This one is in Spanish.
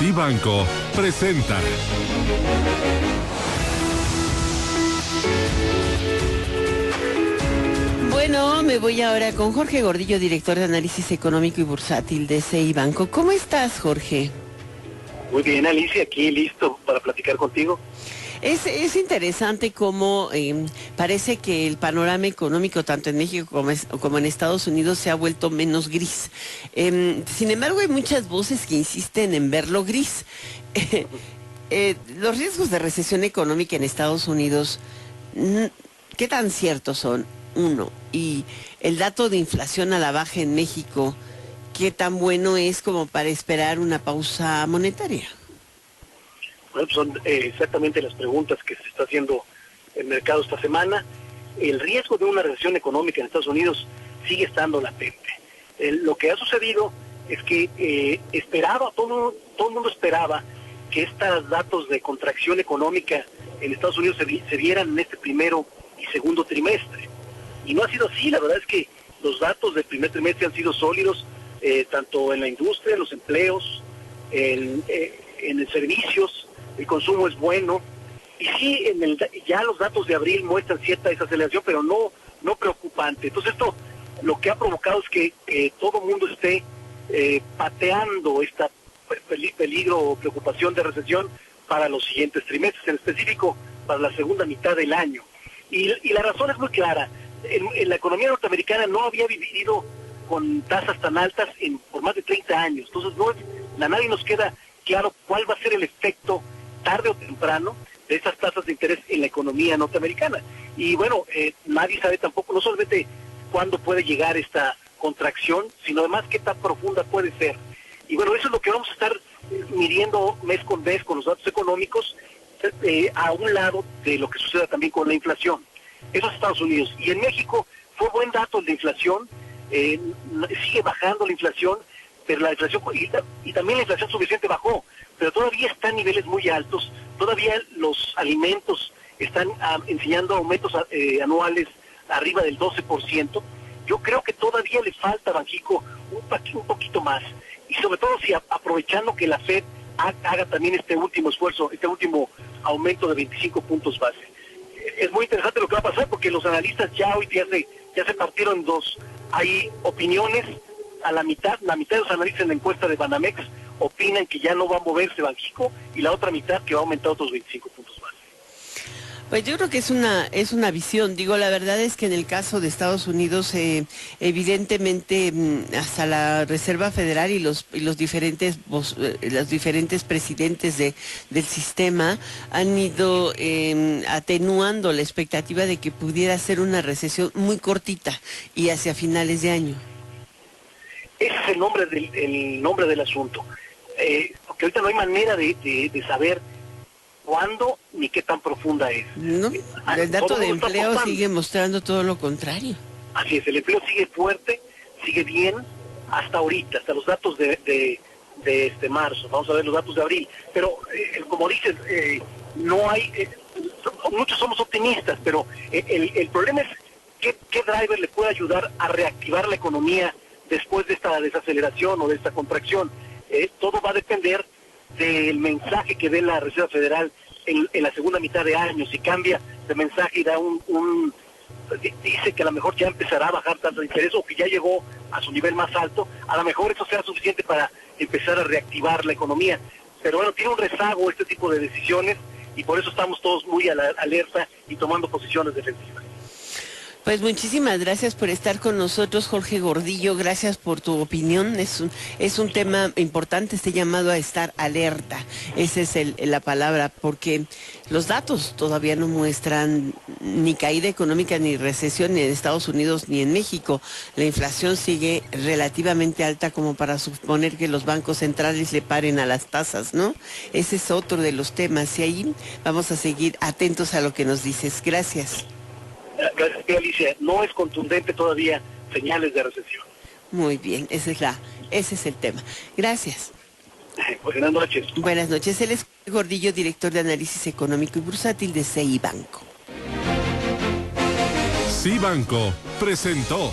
Cibanco presenta. Bueno, me voy ahora con Jorge Gordillo, director de análisis económico y bursátil de Cibanco. ¿Cómo estás, Jorge? Muy bien, Alicia, aquí listo para platicar contigo. Es interesante cómo parece que el panorama económico, tanto en México como en Estados Unidos, se ha vuelto menos gris. Sin embargo, hay muchas voces que insisten en verlo gris. Los riesgos de recesión económica en Estados Unidos, ¿qué tan ciertos son? Uno. Y el dato de inflación a la baja en México, ¿qué tan bueno es como para esperar una pausa monetaria? Bueno, pues son exactamente las preguntas que se está haciendo el mercado esta semana. El riesgo de una recesión económica en Estados Unidos sigue estando latente. Lo que ha sucedido es que todo el mundo esperaba que estos datos de contracción económica en Estados Unidos se dieran en este primero y segundo trimestre. Y no ha sido así. La verdad es que los datos del primer trimestre han sido sólidos, tanto en la industria, en los empleos, en servicios. El consumo es bueno, y sí, ya los datos de abril muestran cierta desaceleración, pero no preocupante. Entonces esto lo que ha provocado es que todo el mundo esté pateando esta peligro o preocupación de recesión para los siguientes trimestres, en específico para la segunda mitad del año. Y la razón es muy clara. En la economía norteamericana no había vivido con tasas tan altas por más de 30 años. Entonces a nadie nos queda claro cuál va a ser el efecto tarde o temprano de estas tasas de interés en la economía norteamericana. Y bueno, nadie sabe tampoco, no solamente cuándo puede llegar esta contracción, sino además qué tan profunda puede ser. Y bueno, eso es lo que vamos a estar midiendo mes con mes con los datos económicos, a un lado de lo que suceda también con la inflación. Eso es Estados Unidos. Y en México fue buen dato el de inflación, sigue bajando la inflación, pero la inflación y también la inflación subyacente bajó, pero todavía está a niveles muy altos. Todavía los alimentos están enseñando aumentos anuales arriba del 12%. Yo creo que todavía le falta a Banxico un poquito más, y sobre todo si aprovechando que la Fed haga también este último esfuerzo, este último aumento de 25 puntos base. Es muy interesante lo que va a pasar, porque los analistas ya se partieron en dos. Hay opiniones a la mitad de los analistas en la encuesta de Banamex opinan que ya no va a moverse Banxico, y la otra mitad que va a aumentar otros 25 puntos más. Pues yo creo que es una visión. Digo, la verdad es que en el caso de Estados Unidos, evidentemente, hasta la Reserva Federal y los diferentes presidentes del sistema han ido atenuando la expectativa de que pudiera ser una recesión muy cortita y hacia finales de año. Ese es el nombre del asunto. Porque ahorita no hay manera de saber cuándo ni qué tan profunda es. No, el dato de empleo sigue mostrando todo lo contrario. Así es, el empleo sigue fuerte, sigue bien hasta ahorita, hasta los datos de marzo. Vamos a ver los datos de abril. Pero, como dices, no hay... muchos somos optimistas, pero el problema es qué driver le puede ayudar a reactivar la economía después de esta desaceleración o de esta contracción. Todo va a depender del mensaje que dé la Reserva Federal en la segunda mitad de año. Si cambia de mensaje y da dice que a lo mejor ya empezará a bajar tanto de interés, o que ya llegó a su nivel más alto, a lo mejor eso sea suficiente para empezar a reactivar la economía. Pero bueno, tiene un rezago este tipo de decisiones, y por eso estamos todos muy alerta y tomando posiciones defensivas. Pues muchísimas gracias por estar con nosotros, Jorge Gordillo. Gracias por tu opinión. Es un tema importante, este llamado a estar alerta. Esa es la palabra, porque los datos todavía no muestran ni caída económica ni recesión ni en Estados Unidos ni en México. La inflación sigue relativamente alta como para suponer que los bancos centrales le paren a las tasas, ¿no? Ese es otro de los temas, y ahí vamos a seguir atentos a lo que nos dices. Gracias. Gracias, Alicia. No es contundente todavía señales de recesión. Muy bien, ese es el tema. Gracias. Buenas noches. Buenas noches. Él es Gordillo, director de análisis económico y bursátil de Cibanco. Cibanco presentó.